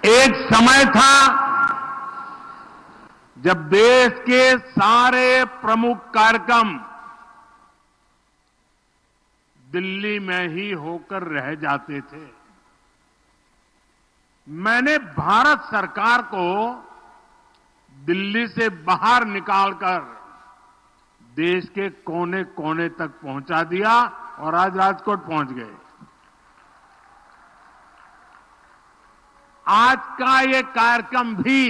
एक समय था जब देश के सारे प्रमुख कार्यक्रम दिल्ली में ही होकर रह जाते थे। मैंने भारत सरकार को दिल्ली से बाहर निकालकर देश के कोने कोने तक पहुंचा दिया और आज राजकोट पहुंच गए। आज का ये कार्यक्रम भी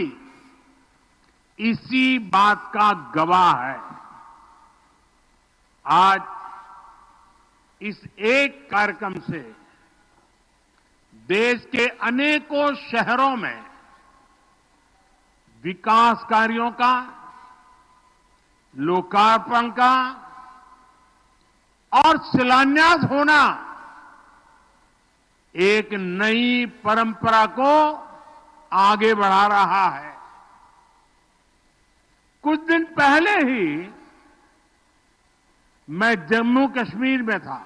इसी बात का गवाह है। आज इस एक कार्यक्रम से देश के अनेकों शहरों में विकास कार्यों का लोकार्पण का और शिलान्यास होना एक नई परंपरा को आगे बढ़ा रहा है। कुछ दिन पहले ही मैं जम्मू कश्मीर में था।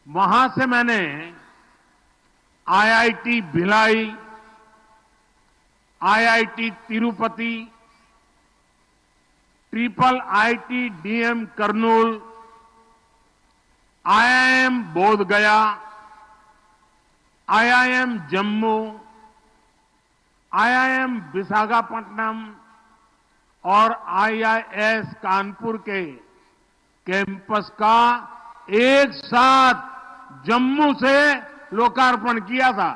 वहां से मैंने IIT Bhilai, IIT Tirupati, triple IT DM Kurnool, IIM बोध गया, आईआईएम जम्मू, आईआईएम विशाखापट्टनम और आईआईएस कानपुर के कैंपस का एक साथ जम्मू से लोकार्पण किया था।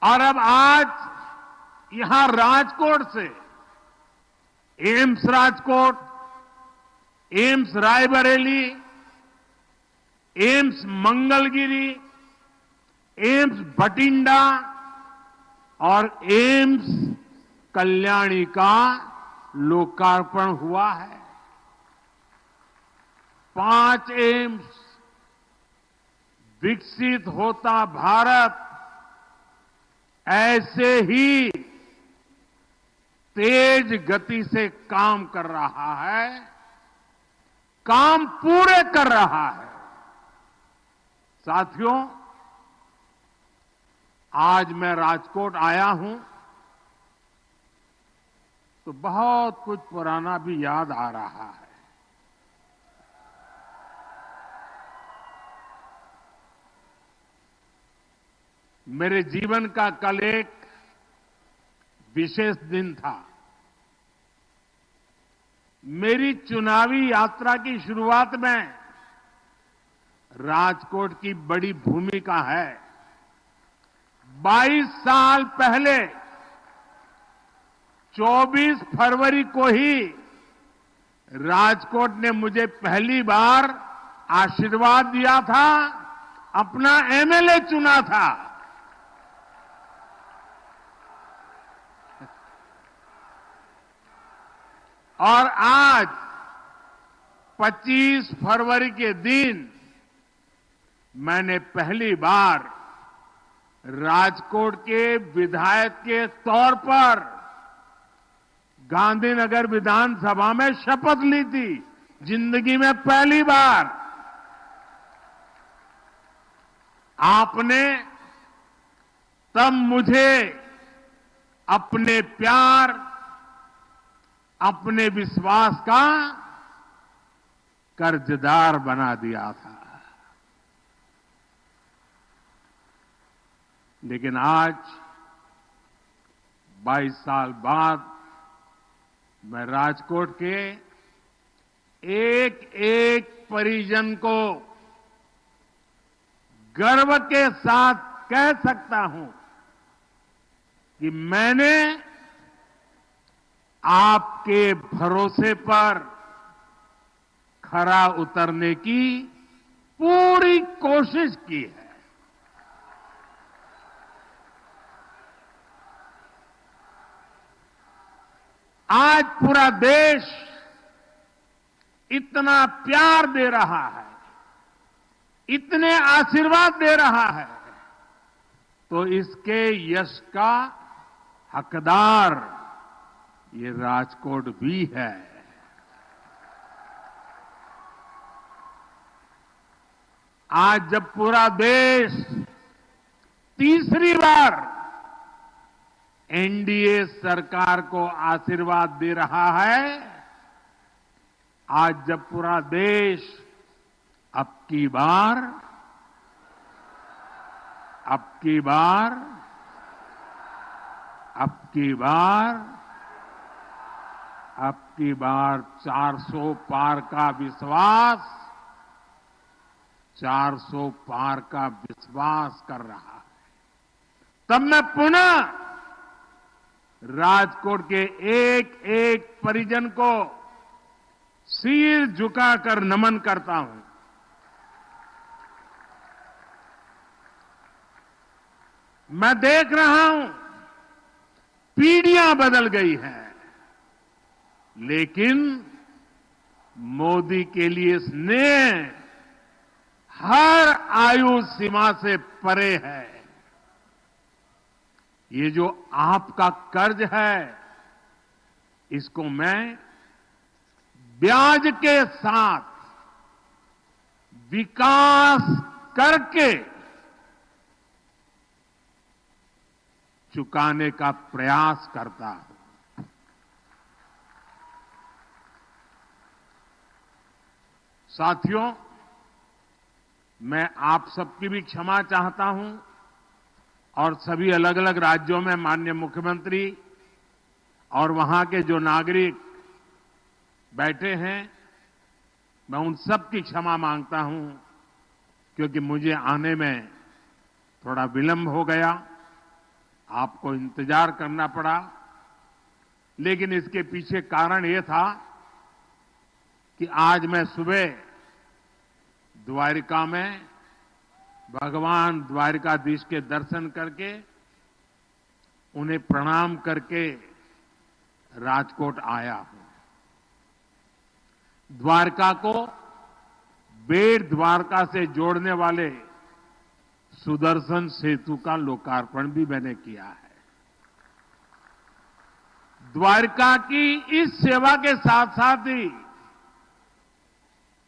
और अब आज यहां राजकोट से AIIMS Rajkot, AIIMS Raebareli, AIIMS Mangalagiri, AIIMS Bathinda और एम्स कल्याणी का लोकार्पण हुआ है। 5 एम्स, विकसित होता भारत ऐसे ही तेज गति से काम कर रहा है, काम पूरे कर रहा है। साथियों, आज मैं राजकोट आया हूं तो बहुत कुछ पुराना भी याद आ रहा है। मेरे जीवन का कल एक विशेष दिन था। मेरी चुनावी यात्रा की शुरुआत में राजकोट की बड़ी भूमिका है। 22 साल पहले 24 फरवरी को ही राजकोट ने मुझे पहली बार आशीर्वाद दिया था, अपना एमएलए चुना था। और आज 25 फरवरी के दिन मैंने पहली बार राजकोट के विधायक के तौर पर गांधीनगर विधानसभा में शपथ ली थी। जिंदगी में पहली बार। आपने तब मुझे अपने प्यार, अपने विश्वास का कर्जदार बना दिया था। लेकिन आज 22 साल बाद मैं राजकोट के एक एक परिजन को गर्व के साथ कह सकता हूं कि मैंने आपके भरोसे पर खरा उतरने की पूरी कोशिश की है। आज पूरा देश इतना प्यार दे रहा है, इतने आशीर्वाद दे रहा है, तो इसके यश का हकदार ये राजकोट भी है। आज जब पूरा देश तीसरी बार एनडीए सरकार को आशीर्वाद दे रहा है। आज जब पूरा देश अब की बार अब की बार अब की बार अब की बार 400 पार का विश्वास 400 पार का विश्वास कर रहा है। तब मैं पुनः राजकोट के एक एक परिजन को सिर झुकाकर नमन करता हूं। मैं देख रहा हूं पीढ़ियां बदल गई हैं, लेकिन मोदी के लिए स्नेह हर आयु सीमा से परे है। ये जो आपका कर्ज है, इसको मैं ब्याज के साथ विकास करके चुकाने का प्रयास करता हूं। साथियों, मैं आप सबकी भी क्षमा चाहता हूं और सभी अलग अलग राज्यों में माननीय मुख्यमंत्री और वहां के जो नागरिक बैठे हैं, मैं उन सब की क्षमा मांगता हूं, क्योंकि मुझे आने में थोड़ा विलंब हो गया, आपको इंतजार करना पड़ा। लेकिन इसके पीछे कारण यह था कि आज मैं सुबह द्वारिका में भगवान द्वारिकाधीश के दर्शन करके उन्हें प्रणाम करके राजकोट आया हूं। द्वारका को बेट द्वारका से जोड़ने वाले सुदर्शन सेतु का लोकार्पण भी मैंने किया है। द्वारका की इस सेवा के साथ साथ ही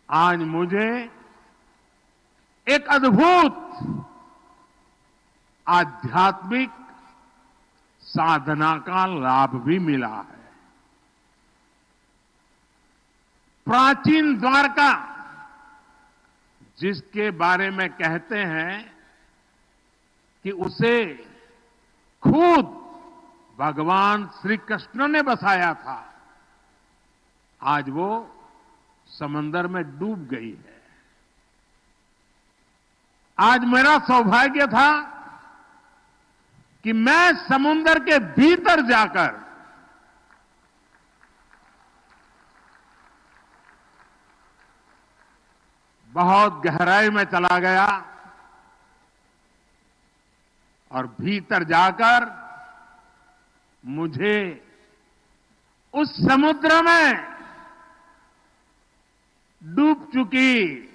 आज मुझे एक अद्भुत आध्यात्मिक साधना का लाभ भी मिला है। प्राचीन द्वारका, जिसके बारे में कहते हैं कि उसे खुद भगवान श्री कृष्ण ने बसाया था, आज वो समंदर में डूब गई है। आज मेरा सौभाग्य था कि मैं समुद्र के भीतर जाकर बहुत गहराई में चला गया और भीतर जाकर मुझे उस समुद्र में डूब चुकी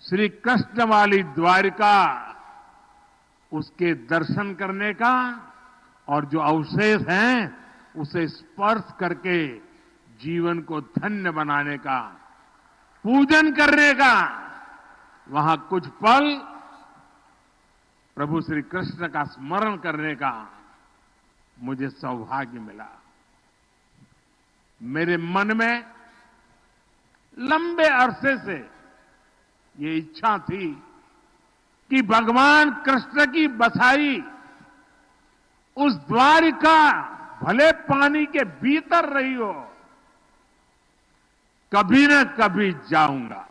श्री कृष्ण वाली द्वारिका, उसके दर्शन करने का और जो अवशेष हैं उसे स्पर्श करके जीवन को धन्य बनाने का, पूजन करने का, वहां कुछ पल प्रभु श्री कृष्ण का स्मरण करने का मुझे सौभाग्य मिला। मेरे मन में लंबे अरसे से ये इच्छा थी कि भगवान कृष्ण की बसाई उस द्वारिका भले पानी के भीतर रही हो, कभी न कभी जाऊंगा,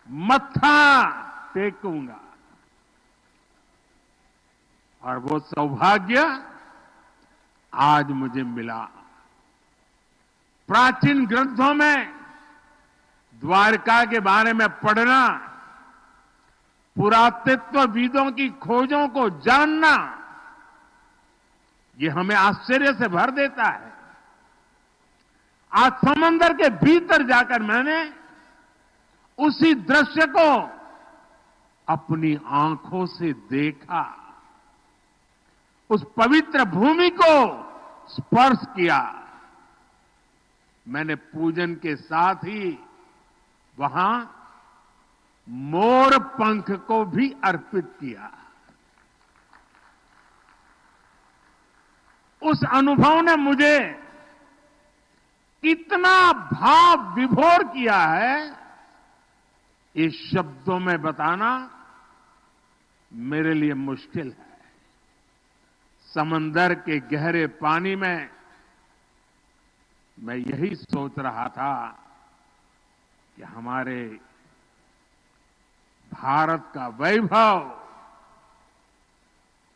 मत्था टेकूंगा। और वो सौभाग्य आज मुझे मिला। प्राचीन ग्रंथों में द्वारका के बारे में पढ़ना, पुरातत्वविदों की खोजों को जानना, ये हमें आश्चर्य से भर देता है। आज समंदर के भीतर जाकर मैंने उसी दृश्य को अपनी आंखों से देखा, उस पवित्र भूमि को स्पर्श किया। मैंने पूजन के साथ ही वहां मोर पंख को भी अर्पित किया। उस अनुभव ने मुझे कितना भाव विभोर किया है, इस शब्दों में बताना मेरे लिए मुश्किल है। समंदर के गहरे पानी में मैं यही सोच रहा था कि हमारे भारत का वैभव,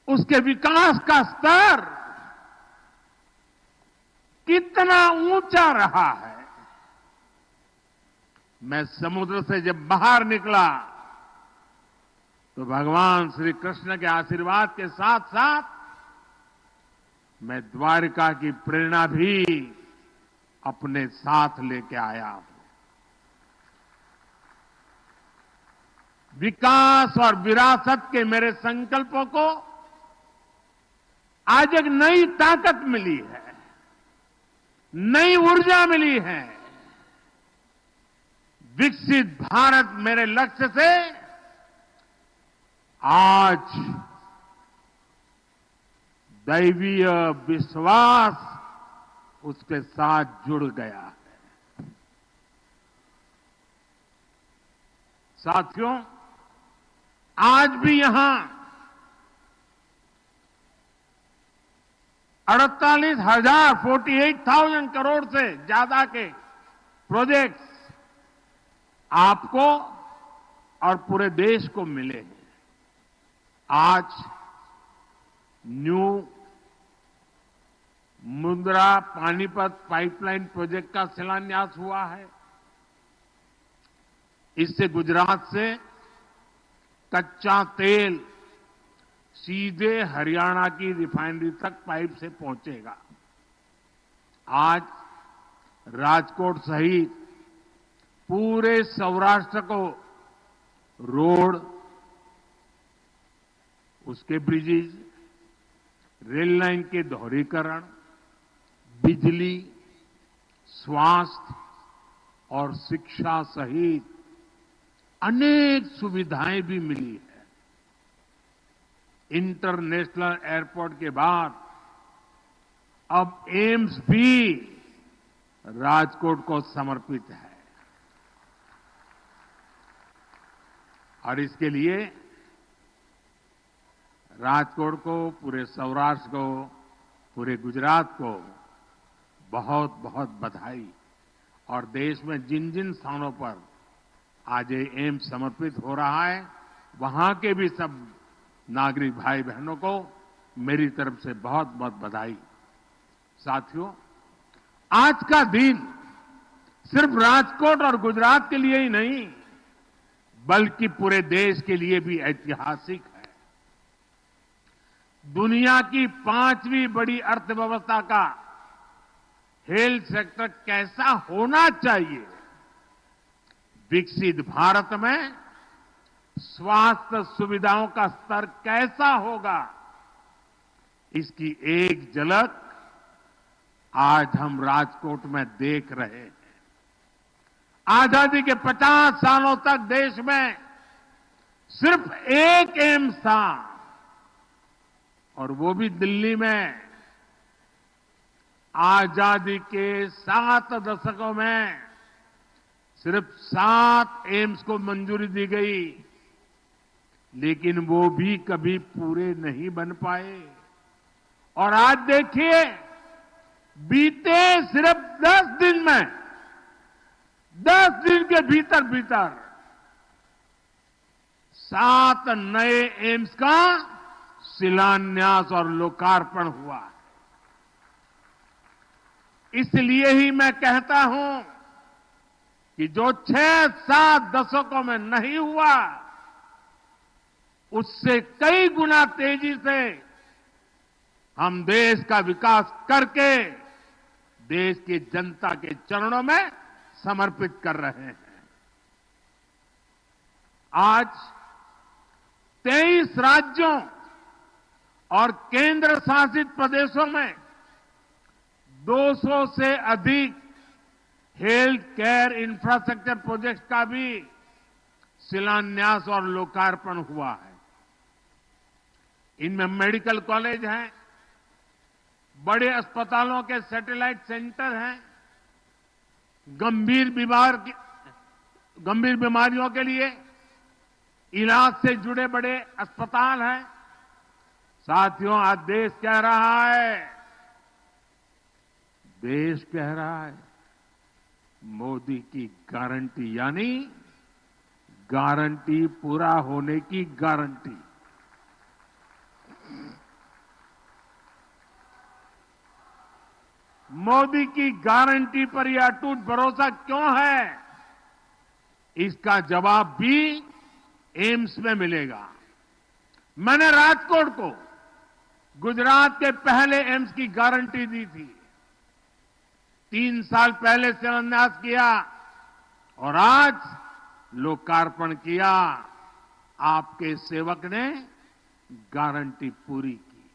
उसके विकास का स्तर कितना ऊंचा रहा है। मैं समुद्र से जब बाहर निकला तो भगवान श्री कृष्ण के आशीर्वाद के साथ साथ मैं द्वारिका की प्रेरणा भी अपने साथ लेके आया हूं। विकास और विरासत के मेरे संकल्पों को आज एक नई ताकत मिली है, नई ऊर्जा मिली है। विकसित भारत मेरे लक्ष्य से आज दैवीय विश्वास उसके साथ जुड़ गया है। साथियों, आज भी यहां 48,000 करोड़ से ज्यादा के प्रोजेक्ट्स आपको और पूरे देश को मिले हैं। आज new Mundra Panipat pipeline project का शिलान्यास हुआ है। इससे गुजरात से कच्चा तेल सीधे हरियाणा की रिफाइनरी तक पाइप से पहुंचेगा। आज राजकोट सहित पूरे सौराष्ट्र को रोड, उसके ब्रिजेज, रेल लाइन के दोहरीकरण, बिजली, स्वास्थ्य और शिक्षा सहित अनेक सुविधाएं भी मिली है। इंटरनेशनल एयरपोर्ट के बाद अब एम्स भी राजकोट को समर्पित है और इसके लिए राजकोट को, पूरे सौराष्ट्र को, पूरे गुजरात को बहुत बहुत बधाई। और देश में जिन जिन स्थानों पर आज ये एम्स समर्पित हो रहा है, वहां के भी सब नागरिक भाई बहनों को मेरी तरफ से बहुत बहुत बधाई। साथियों, आज का दिन सिर्फ राजकोट और गुजरात के लिए ही नहीं, बल्कि पूरे देश के लिए भी ऐतिहासिक है। दुनिया की 5वीं बड़ी अर्थव्यवस्था का हेल्थ सेक्टर कैसा होना चाहिए, विकसित भारत में स्वास्थ्य सुविधाओं का स्तर कैसा होगा, इसकी एक झलक आज हम राजकोट में देख रहे हैं। आजादी के 50 सालों तक देश में सिर्फ एक एम्स था और वो भी दिल्ली में। आजादी के 7 दशकों में सिर्फ 7 एम्स को मंजूरी दी गई, लेकिन वो भी कभी पूरे नहीं बन पाए। और आज देखिए, बीते सिर्फ 10 दिन में, 10 दिन के भीतर भीतर 7 नए एम्स का शिलान्यास और लोकार्पण हुआ। इसलिए ही मैं कहता हूं कि जो 6-7 दशकों में नहीं हुआ, उससे कई गुना तेजी से हम देश का विकास करके देश की जनता के चरणों में समर्पित कर रहे हैं। आज 23 राज्यों और केंद्र शासित प्रदेशों में 200 से अधिक हेल्थ केयर इंफ्रास्ट्रक्चर प्रोजेक्ट्स का भी शिलान्यास और लोकार्पण हुआ है। इनमें मेडिकल कॉलेज हैं, बड़े अस्पतालों के सैटेलाइट सेंटर हैं, गंभीर बीमारियों के लिए इलाज से जुड़े बड़े अस्पताल हैं। साथियों, आज देश कह रहा है मोदी की गारंटी, यानी गारंटी पूरा होने की गारंटी। मोदी की गारंटी पर यह अटूट भरोसा क्यों है, इसका जवाब भी एम्स में मिलेगा। मैंने राजकोट को गुजरात के पहले एम्स की गारंटी दी थी। 3 साल पहले शिलान्यास किया और आज लोकार्पण किया। आपके सेवक ने गारंटी पूरी की।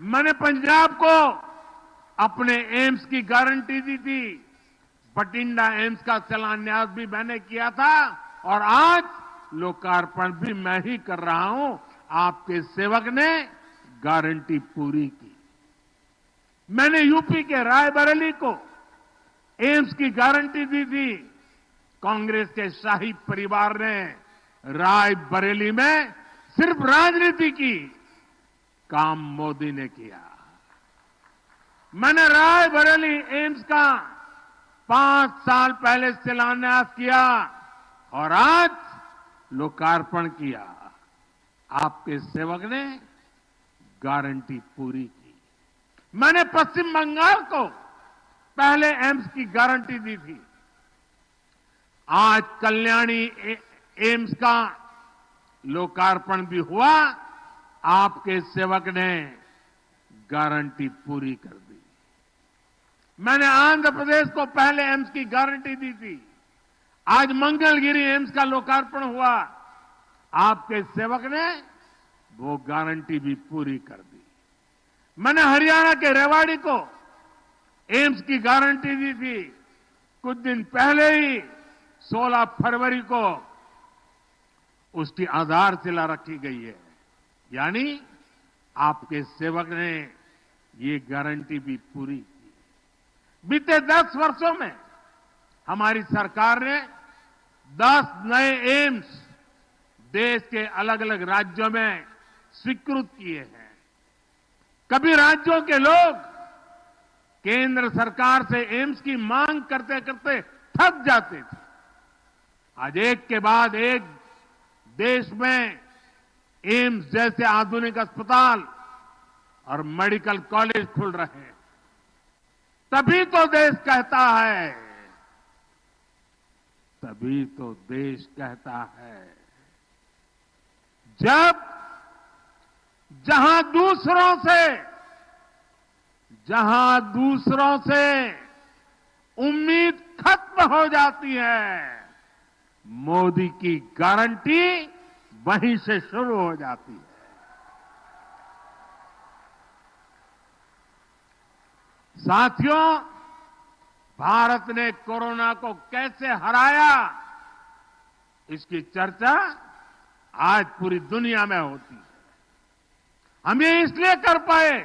मैंने पंजाब को अपने एम्स की गारंटी दी थी। बठिंडा एम्स का शिलान्यास भी मैंने किया था और आज लोकार्पण भी मैं ही कर रहा हूं। आपके सेवक ने गारंटी पूरी की। मैंने यूपी के रायबरेली को एम्स की गारंटी दी थी। कांग्रेस के शाही परिवार ने रायबरेली में सिर्फ राजनीति की, काम मोदी ने किया। मैंने रायबरेली एम्स का 5 साल पहले शिलान्यास किया और आज लोकार्पण किया। आपके सेवक ने गारंटी पूरी की। मैंने पश्चिम बंगाल को पहले एम्स की गारंटी दी थी। आज कल्याणी एम्स का लोकार्पण भी हुआ। आपके सेवक ने गारंटी पूरी कर दी। मैंने आंध्र प्रदेश को पहले एम्स की गारंटी दी थी। आज मंगलगिरी एम्स का लोकार्पण हुआ। आपके सेवक ने वो गारंटी भी पूरी कर दी। मैंने हरियाणा के रेवाड़ी को एम्स की गारंटी दी थी। कुछ दिन पहले ही 16 फरवरी को उसकी आधारशिला रखी गई है। यानी आपके सेवक ने ये गारंटी भी पूरी की। बीते 10 वर्षों में हमारी सरकार ने 10 नए एम्स देश के अलग अलग राज्यों में स्वीकृत किए हैं। कभी राज्यों के लोग केंद्र सरकार से एम्स की मांग करते करते थक जाते थे। आज एक के बाद एक देश में एम्स जैसे आधुनिक अस्पताल और मेडिकल कॉलेज खुल रहे हैं। तभी तो देश कहता है, जब जहां दूसरों से उम्मीद खत्म हो जाती है, मोदी की गारंटी वहीं से शुरू हो जाती है। साथियों, भारत ने कोरोना को कैसे हराया, इसकी चर्चा आज पूरी दुनिया में होती है। हम ये इसलिए कर पाए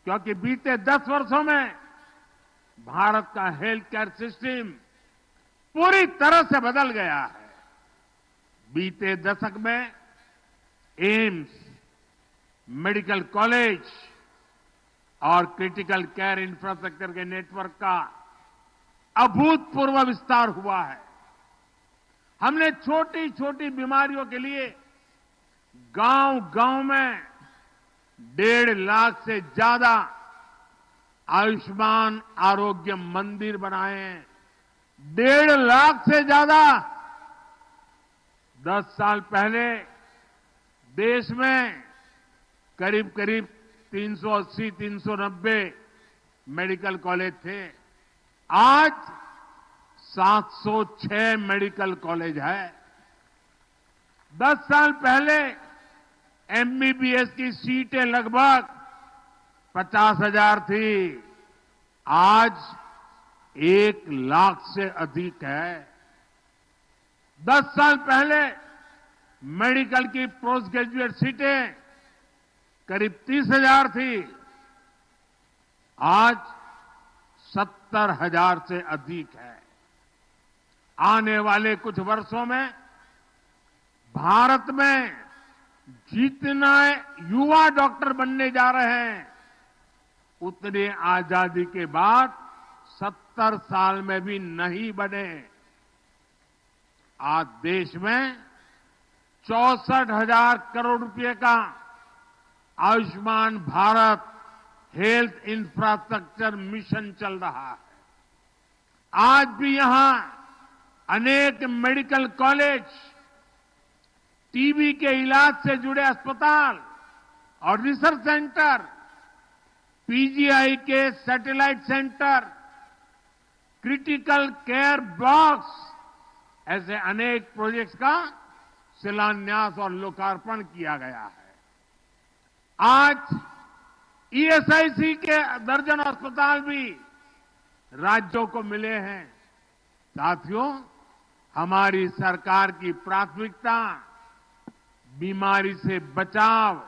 क्योंकि बीते 10 वर्षों में भारत का हेल्थ केयर सिस्टम पूरी तरह से बदल गया है। बीते दशक में एम्स, मेडिकल कॉलेज और क्रिटिकल केयर इंफ्रास्ट्रक्चर के नेटवर्क का अभूतपूर्व विस्तार हुआ है। हमने छोटी छोटी बीमारियों के लिए गांव-गांव में 1.5 लाख से ज्यादा आयुष्मान आरोग्य मंदिर बनाए हैं। 1.5 लाख से ज्यादा। 10 साल पहले देश में करीब करीब 380-390 मेडिकल कॉलेज थे। आज 706 मेडिकल कॉलेज है। 10 साल पहले एमबीबीएस की सीटें लगभग 50,000 थी। आज 1 लाख से अधिक है। 10 साल पहले मेडिकल की पोस्ट ग्रेजुएट सीटें करीब 30,000 थी। आज 70,000 से अधिक है। आने वाले कुछ वर्षों में भारत में जितने युवा डॉक्टर बनने जा रहे हैं, उतने आजादी के बाद 70 साल में भी नहीं बने। आज देश में 64,000 करोड़ रुपए का Ayushman Bharat health infrastructure mission चल रहा है। आज भी यहां अनेक मेडिकल कॉलेज, टीबी के इलाज से जुड़े अस्पताल और रिसर्च सेंटर, पीजीआई के satellite centre, critical care blocks, ऐसे अनेक प्रोजेक्ट्स का शिलान्यास और लोकार्पण किया गया है। आज ईएसआईसी के दर्जन अस्पताल भी राज्यों को मिले हैं। साथियों, हमारी सरकार की प्राथमिकता बीमारी से बचाव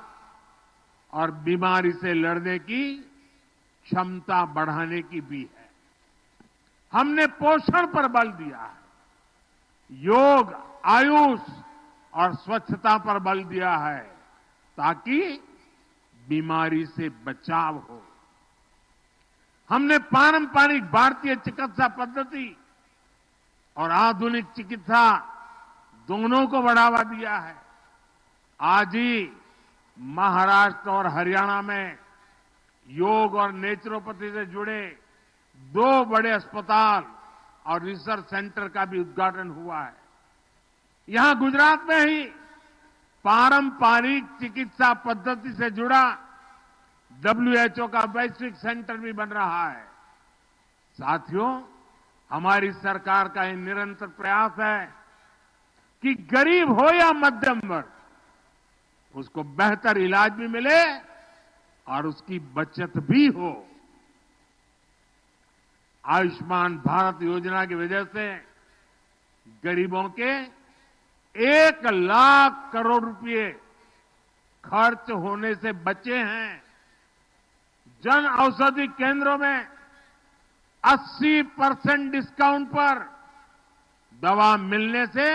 और बीमारी से लड़ने की क्षमता बढ़ाने की भी है। हमने पोषण पर बल दिया है, योग, आयुष और स्वच्छता पर बल दिया है, ताकि बीमारी से बचाव हो। हमने पारंपरिक भारतीय चिकित्सा पद्धति और आधुनिक चिकित्सा दोनों को बढ़ावा दिया है। आज ही महाराष्ट्र और हरियाणा में योग और नेचुरोपैथी से जुड़े 2 बड़े अस्पताल और रिसर्च सेंटर का भी उद्घाटन हुआ है। यहां गुजरात में ही पारंपरिक चिकित्सा पद्धति से जुड़ा WHO का वैश्विक सेंटर भी बन रहा है। साथियों, हमारी सरकार का ये निरंतर प्रयास है कि गरीब हो या मध्यम वर्ग, उसको बेहतर इलाज भी मिले और उसकी बचत भी हो। आयुष्मान भारत योजना की वजह से गरीबों के 1 लाख करोड़ रुपए खर्च होने से बचे हैं। जन औषधि केंद्रों में 80% डिस्काउंट पर दवा मिलने से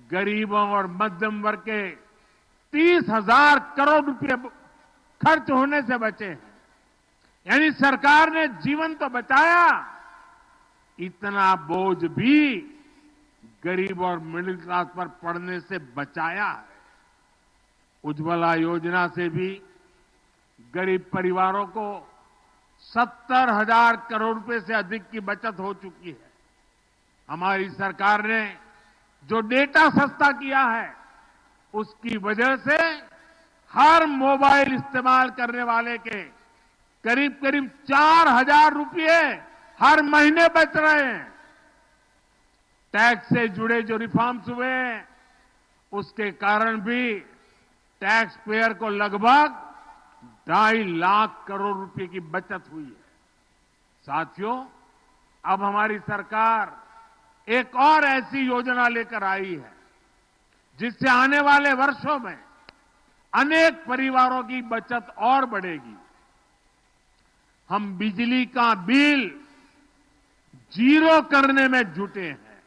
गरीबों और मध्यम वर्ग के 30,000 करोड़ रुपए खर्च होने से बचे हैं। यानी सरकार ने जीवन तो बचाया, इतना बोझ भी गरीब और मिडिल क्लास पर पड़ने से बचाया है। उज्ज्वला योजना से भी गरीब परिवारों को 70,000 करोड़ रुपए से अधिक की बचत हो चुकी है। हमारी सरकार ने जो डेटा सस्ता किया है, उसकी वजह से हर मोबाइल इस्तेमाल करने वाले के करीब करीब 4,000 रुपए हर महीने बच रहे हैं। टैक्स से जुड़े जो रिफॉर्म्स हुए, उसके कारण भी टैक्स पेयर को लगभग 2.5 लाख करोड़ रुपए की बचत हुई है। साथियों, अब हमारी सरकार एक और ऐसी योजना लेकर आई है, जिससे आने वाले वर्षों में अनेक परिवारों की बचत और बढ़ेगी। हम बिजली का बिल 0 करने में जुटे हैं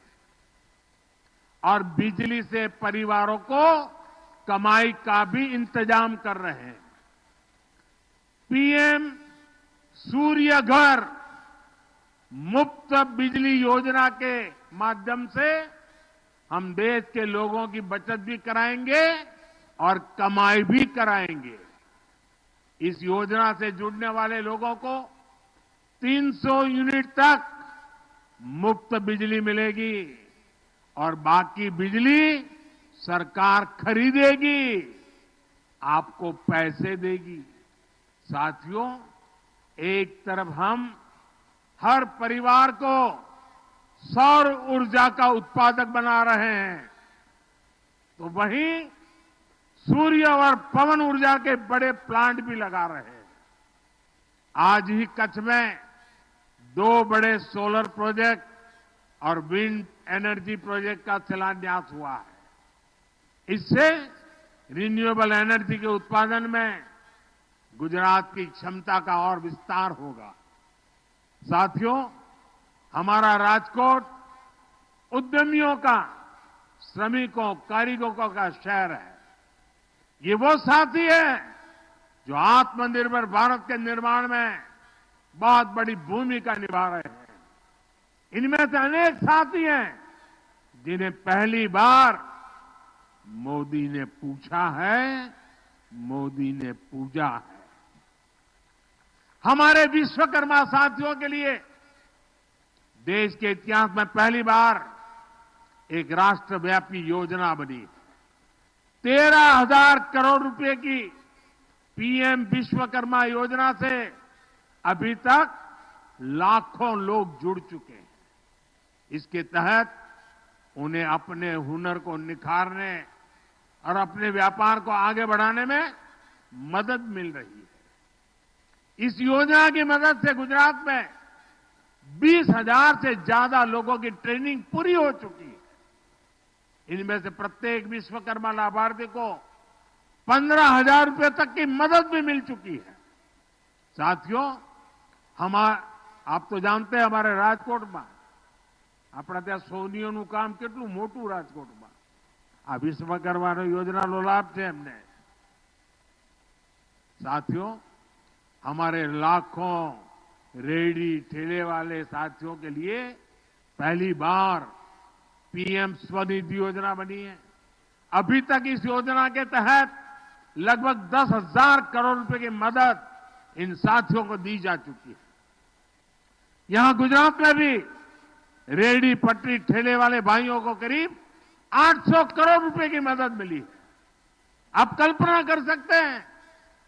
और बिजली से परिवारों को कमाई का भी इंतजाम कर रहे हैं। पीएम सूर्य घर मुफ्त बिजली योजना के माध्यम से हम देश के लोगों की बचत भी कराएंगे और कमाई भी कराएंगे। इस योजना से जुड़ने वाले लोगों को 300 यूनिट तक मुफ्त बिजली मिलेगी और बाकी बिजली सरकार खरीदेगी, आपको पैसे देगी। साथियों, एक तरफ हम हर परिवार को सौर ऊर्जा का उत्पादक बना रहे हैं, तो वहीं सूर्य और पवन ऊर्जा के बड़े प्लांट भी लगा रहे हैं। आज ही कच्छ में 2 बड़े सोलर प्रोजेक्ट और विंड एनर्जी प्रोजेक्ट का शिलान्यास हुआ है। इससे रिन्यूएबल एनर्जी के उत्पादन में गुजरात की क्षमता का और विस्तार होगा। साथियों, हमारा राजकोट उद्यमियों का, श्रमिकों, कारीगरों का शहर है। ये वो साथी है जो आत्मनिर्भर भारत के निर्माण में बहुत बड़ी भूमिका निभा रहे हैं। इनमें से अनेक साथी हैं जिन्हें पहली बार मोदी ने पूछा है, मोदी ने पूजा है। हमारे विश्वकर्मा साथियों के लिए देश के इतिहास में पहली बार एक राष्ट्रव्यापी योजना बनी। 13,000 करोड़ रुपए की पीएम विश्वकर्मा योजना से अभी तक लाखों लोग जुड़ चुके हैं। इसके तहत उन्हें अपने हुनर को निखारने और अपने व्यापार को आगे बढ़ाने में मदद मिल रही है। इस योजना की मदद से गुजरात में 20,000 से ज्यादा लोगों की ट्रेनिंग पूरी हो चुकी है। इनमें से प्रत्येक विश्वकर्मा लाभार्थी को 15,000 रुपए तक की मदद भी मिल चुकी है। साथियों, आप तो जानते हैं हमारे राजकोट में अपना ત્યાં સોનીઓનું કામ કેટલું મોટું રાજકોટમાં આ વિશ્વકર્મા યોજનાનો લાભ છે એમને। साथियों, हमारे लाखों रेहड़ी ठेले वाले साथियों के लिए पहली बार पीएम स्वनिधि योजना बनी है। अभी तक इस योजना के तहत लगभग 10,000 करोड़ रुपए की मदद इन साथियों को दी जा चुकी है। यहां गुजरात में भी रेहड़ी पटरी ठेले वाले भाइयों को करीब 800 करोड़ रुपए की मदद मिली है। आप कल्पना कर सकते हैं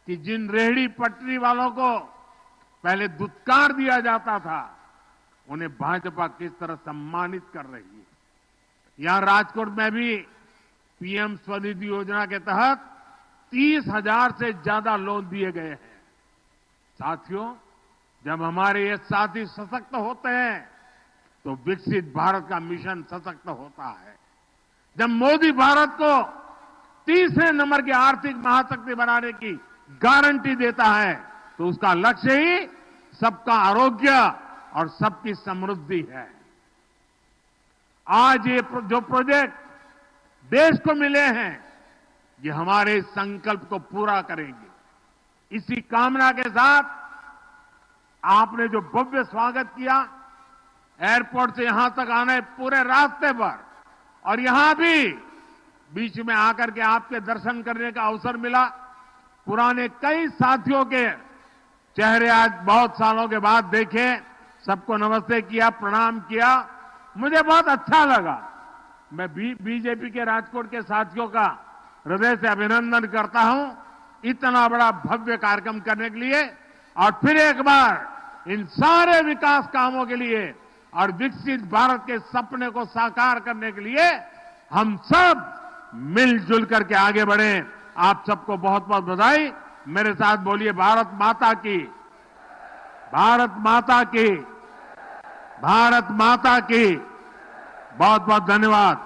कि जिन रेहड़ी पटरी वालों को पहले दुत्कार दिया जाता था, उन्हें भाजपा किस तरह सम्मानित कर रही है। यहां राजकोट में भी पीएम स्वनिधि योजना के तहत 30,000 से ज्यादा लोन दिए गए हैं। साथियों, जब हमारे ये साथी सशक्त होते हैं तो विकसित भारत का मिशन सशक्त होता है। जब मोदी भारत को तीसरे नंबर की आर्थिक महाशक्ति बनाने की गारंटी देता है तो उसका लक्ष्य ही सबका आरोग्य और सबकी समृद्धि है। आज ये जो प्रोजेक्ट देश को मिले हैं, ये हमारे संकल्प को पूरा करेंगे। इसी कामना के साथ आपने जो भव्य स्वागत किया एयरपोर्ट से यहां तक आने पूरे रास्ते पर, और यहां भी बीच में आकर के आपके दर्शन करने का अवसर मिला। पुराने कई साथियों के चेहरे आज बहुत सालों के बाद देखे, सबको नमस्ते किया, प्रणाम किया, मुझे बहुत अच्छा लगा। मैं बीजेपी के राजकोट के साथियों का हृदय से अभिनंदन करता हूं इतना बड़ा भव्य कार्यक्रम करने के लिए, और फिर एक बार इन सारे विकास कामों के लिए और विकसित भारत के सपने को साकार करने के लिए हम सब मिलजुल करके आगे बढ़े। आप सबको बहुत बहुत बधाई। मेरे साथ बोलिए भारत माता की, भारत माता की, भारत माता की। बहुत बहुत धन्यवाद।